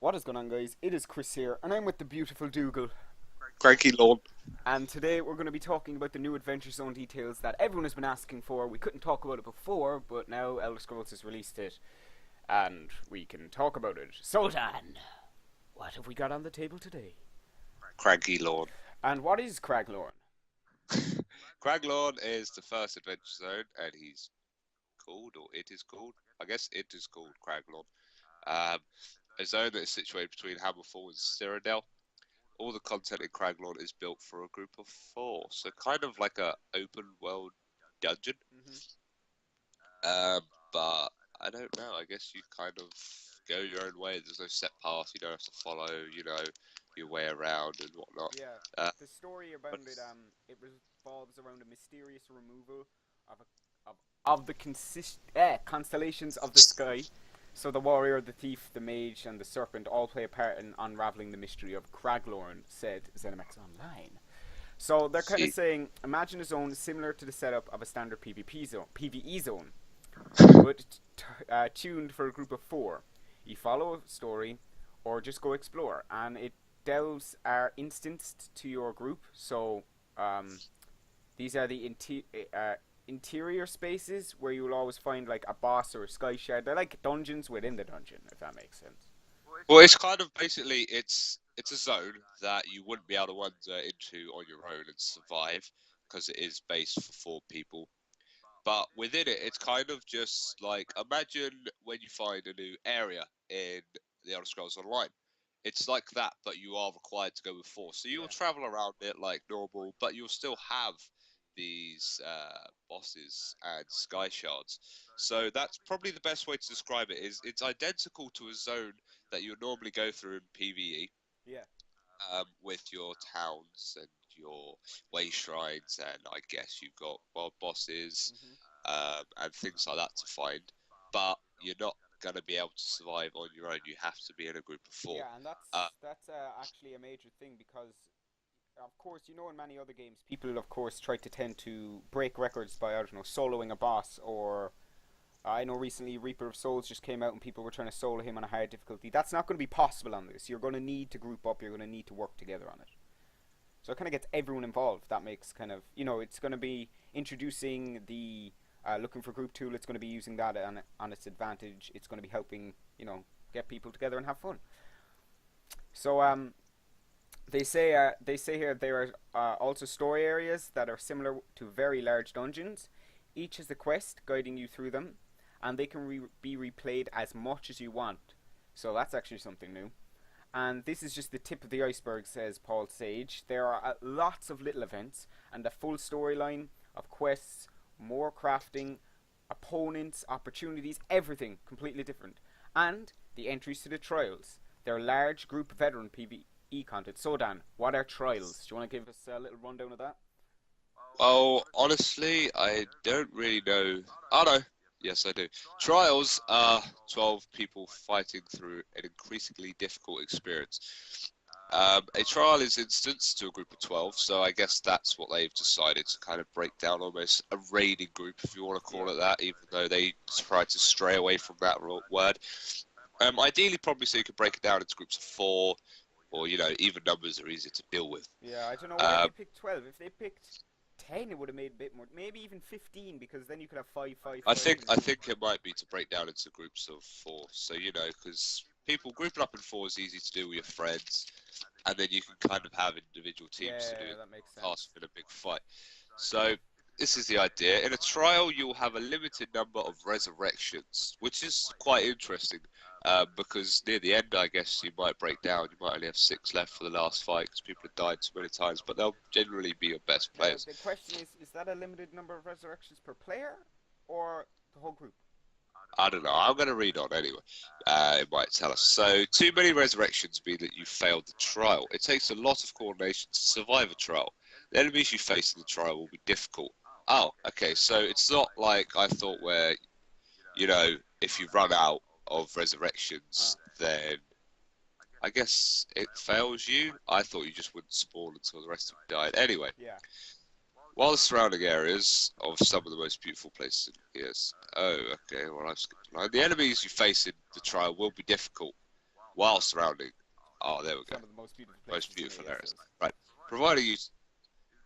What is going on, guys? It is Chris here, and I'm with the beautiful Dougal. Craglorn. And today we're going to be talking about the new Adventure Zone details that everyone has been asking for. We couldn't talk about it before, but now Elder Scrolls has released it, and we can talk about it. So Dan, what have we got on the table today? Craglorn. And what is Craglorn? Craglorn is the first adventure zone, and he's called, or it is called, I guess it is called Craglorn. Um, a zone that is situated between Hammerfall and Cyrodiil. All the content in Craglorn is built for a group of four, so kind of like a open world dungeon. Mm-hmm. But I don't know. I guess you kind of go your own way. There's no set path. You don't have to follow, your way around and whatnot. Yeah, Uh, the story about but it revolves around a mysterious removal of the constellations of the sky. So the warrior, the thief, the mage, and the serpent all play a part in unraveling the mystery of Craglorn, said ZeniMax Online. So they're kind of see, saying, imagine a zone similar to the setup of a standard PvE zone, but tuned for a group of four. You follow a story, or just go explore, and it delves are instanced to your group. So these are the interior spaces where you will always find like a boss or a sky shard. They're like dungeons within the dungeon, if that makes sense. well, it's kind of basically it's a zone that you wouldn't be able to wander into on your own and survive because it is based for four people. But within it, it's kind of just like imagine when you find a new area in the Elder Scrolls Online. It's like that, but you are required to go with four. So you'll Yeah. travel around it like normal, but you'll still have these bosses and sky shards. So that's probably the best way to describe it. Is it's identical to a zone that you would normally go through in PvE, Yeah. with your towns and your way shrines, and I guess you've got wild bosses, Hmm. and things like that to find. But you're not going to be able to survive on your own. You have to be in a group of four. Yeah, and Uh, that's actually a major thing because, of course, in many other games, people, of course, try to tend to break records by, I don't know, soloing a boss, or I know recently Reaper of Souls just came out and people were trying to solo him on a higher difficulty. That's not going to be possible on this. You're going to need to group up. You're going to need to work together on it. So it kind of gets everyone involved. That makes kind of, it's going to be introducing the looking for group tool. It's going to be using that on its advantage. It's going to be helping, get people together and have fun. So they say here there are also story areas that are similar to very large dungeons. Each has a quest guiding you through them, and they can be replayed as much as you want. So that's actually something new. And this is just the tip of the iceberg, says Paul Sage. There are lots of little events and a full storyline of quests, more crafting, opponents, opportunities, everything completely different. And the entries to the trials. They're large group veteran PvE content. So Dan, what are trials? Do you want to give us a little rundown of that? well, honestly, I don't really know. Oh no, yes, I do. Trials are 12 people fighting through an increasingly difficult experience. A trial is instanced to a group of 12, so I guess that's what they've decided to kind of break down, almost a raiding group, if you want to call Yeah. it that, even though they try to stray away from that word. Ideally, probably so you could break it down into groups of four, or, even numbers are easier to deal with. Yeah, I don't know why Um, they picked 12. If they picked 10, it would have made a bit more. Maybe even 15, because then you could have 5, 5, I 5. think I think it might be to break down into groups of four, so because people grouping up in four is easy to do with your friends, and then you can kind of have individual teams to do Yeah, that makes tasks sense. in a big fight. So this is the idea. In a trial, you'll have a limited number of resurrections, which is quite interesting. Because near the end, I guess you might break down. You might only have six left for the last fight because people have died so many times, but they'll generally be your best Now, players. the question is that a limited number of resurrections per player, or the whole group? I don't know. I'm going to read on anyway. It might tell us. So, too many resurrections mean that you failed the trial. It takes a lot of coordination to survive a trial. The enemies you face in the trial will be difficult. Oh, okay. So it's not like I thought, where if you run out of Uh, resurrections, then I guess it fails you. I thought you just wouldn't spawn until the rest of them died. Anyway, yeah. while the surrounding areas of some of the most beautiful places in yes. Oh, okay. Well, I've skipped a line. The enemies you face in the trial will be difficult. while surrounding. Oh, there we go. some of the most beautiful places Most in beautiful areas. ASOs. Right. Providing you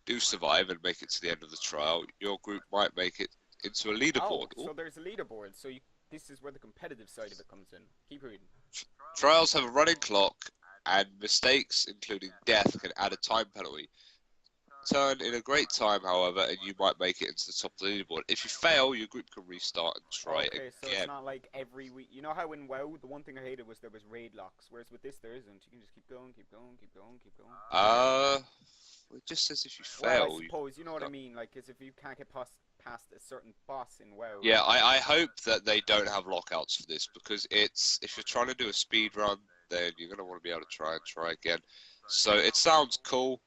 do survive and make it to the end of the trial, your group might make it into a Oh, leaderboard. Ooh. so there's a leaderboard. So this is where the competitive side of it comes in. Keep reading. Trials have a running clock, and mistakes, including death, can add a time penalty. Turn in a great time, however, and you might make it into the top of the leaderboard. If you fail, your group can restart and try Okay, so it's again. not like every week. You know how in WoW, the one thing I hated was there was raid locks, whereas with this there isn't. You can just keep going, keep going, keep going, keep going. Uh, it just says if you Well, I fail, you suppose you know what I start. mean. Like, as if you can't get past a certain boss in WoW. Yeah, I hope that they don't have lockouts for this, because it's if you're trying to do a speed run, then you're gonna want to be able to try again. So it sounds cool,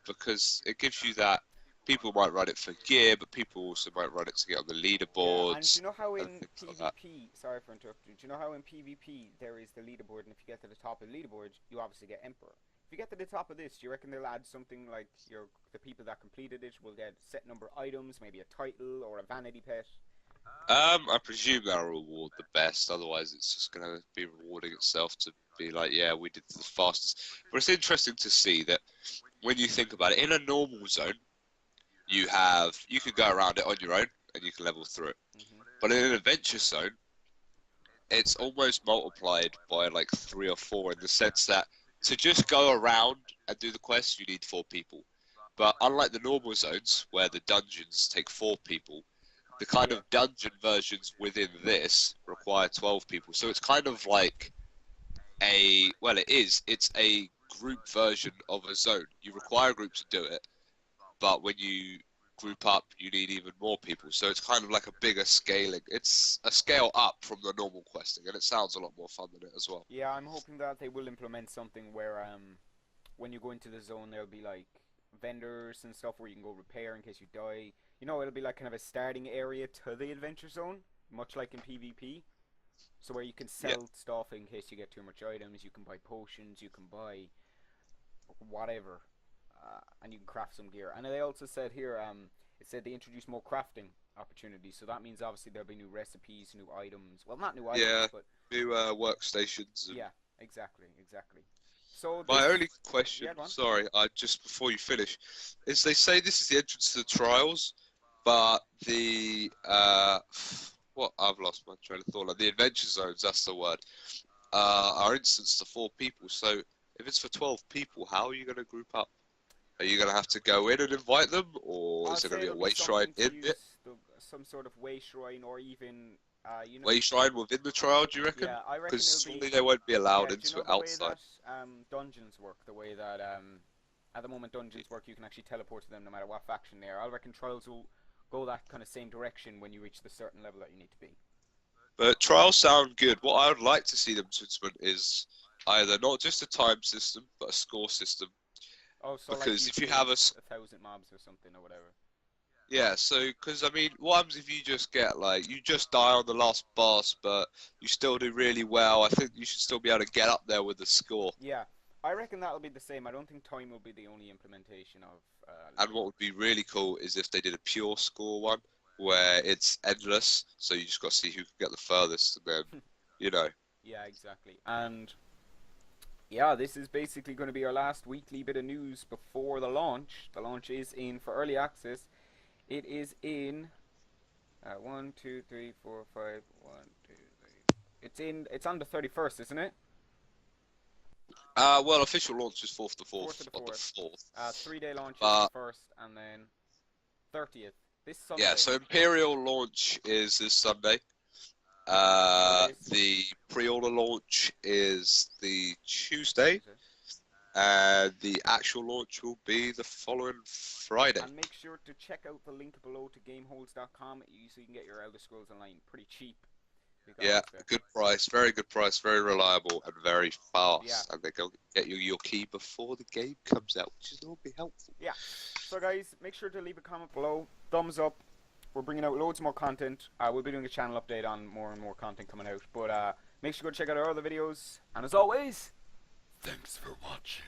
because it gives you that. People might run it for gear, but people also might run it to get on the Yeah, and do leaderboards you know how and in things like that. PvP, sorry for interrupting, do you know how in PvP there is the leaderboard, and if you get to the top of the leaderboard, you obviously get Emperor. If you get to the top of this, do you reckon they'll add something like the people that completed it will get set number of items, maybe a title or a vanity pet? I presume that'll reward the best. Otherwise, it's just gonna be rewarding itself to be like, yeah, we did the fastest. But it's interesting to see that when you think about it, in a normal zone, you can go around it on your own and you can level through it. Hmm. But in an adventure zone, it's almost multiplied by like 3 or 4 in the sense that to just go around and do the quest, you need 4 people. But unlike the normal zones where the dungeons take 4 people, the kind Yeah. of dungeon versions within this require 12 people. So it's kind of like it's a group version of a zone. You require a group to do it, but when you group up, you need even more people. So it's kind of like a bigger scaling. It's a scale up from the normal questing, and it sounds a lot more fun than it as well. Yeah, I'm hoping that they will implement something where when you go into the zone there'll be like vendors and stuff where you can go repair in case you die. You know, it'll be like kind of a starting area to the adventure zone, much like in PvP. So where you can Yeah, sell stuff in case you get too much items, you can buy potions, you can buy whatever, and you can craft some gear. And they also said here, it said they introduced more crafting opportunities. So that means obviously there'll be new recipes, new items. Well, not new items, yeah. but New workstations. And yeah, exactly, exactly. So my this, only question, yeah, go on. sorry, I just before you finish, is they say this is the entrance to the trials, but the what I've lost my train of thought. Like the adventure zones, that's the word. Are instanced to 4 people. So if it's for 12 people, how are you going to group up? Are you going to have to go in and invite them, or I'll is there going say to be a it'll be way shrine something to in it? use some sort of way shrine or even, you know, Way shrine within the trial, do you reckon? yeah, I reckon Because it'll be, surely they won't be allowed yeah. Do you into know it the way outside. that dungeons work? The way that at the moment dungeons work, you can actually teleport to them no matter what faction they are. I reckon trials will go that kind of same direction when you reach the certain level that you need to be. But trials sound good. What I would like to see them to implement is either not just a time system, but a score system. Oh, so like Because you if you killed have 1,000 mobs or something or whatever. yeah, so because I mean, what happens if you just get like you just die on the last boss, but you still do really well? I think you should still be able to get up there with the score. Yeah, I reckon that'll be the same. I don't think time will be the only implementation of And what would leaderboards. be really cool is if they did a pure score one where it's endless, so you just got to see who can get the furthest, and then you know. Yeah, exactly. And yeah, this is basically going to be our last weekly bit of news before the launch. The launch is in for early access. It is in 1, 2, 3, 4, 5, 1, 2, 3. It's in. It's on the 31st, isn't it? Well, official launch is 4th to 4th to 4th the on the 4th. 4th, 3-day launch is the but 1st, and then 30th. This yeah, Sunday. so Imperial launch is this Sunday. So this The pre-order launch is the Tuesday, Tuesday. and the actual launch will be the following Friday. And make sure to check out the link below to gameholes.com so you can get your Elder Scrolls Online pretty cheap. Yeah, Because good price, very reliable, and very yeah, fast. And they go get you your key before the game comes out, which is normally helpful. yeah. So guys, make sure to leave a comment below, thumbs up. We're bringing out loads more content. We'll be doing a channel update on more and more content coming out. But make sure to go check out our other videos. And as always, thanks for watching.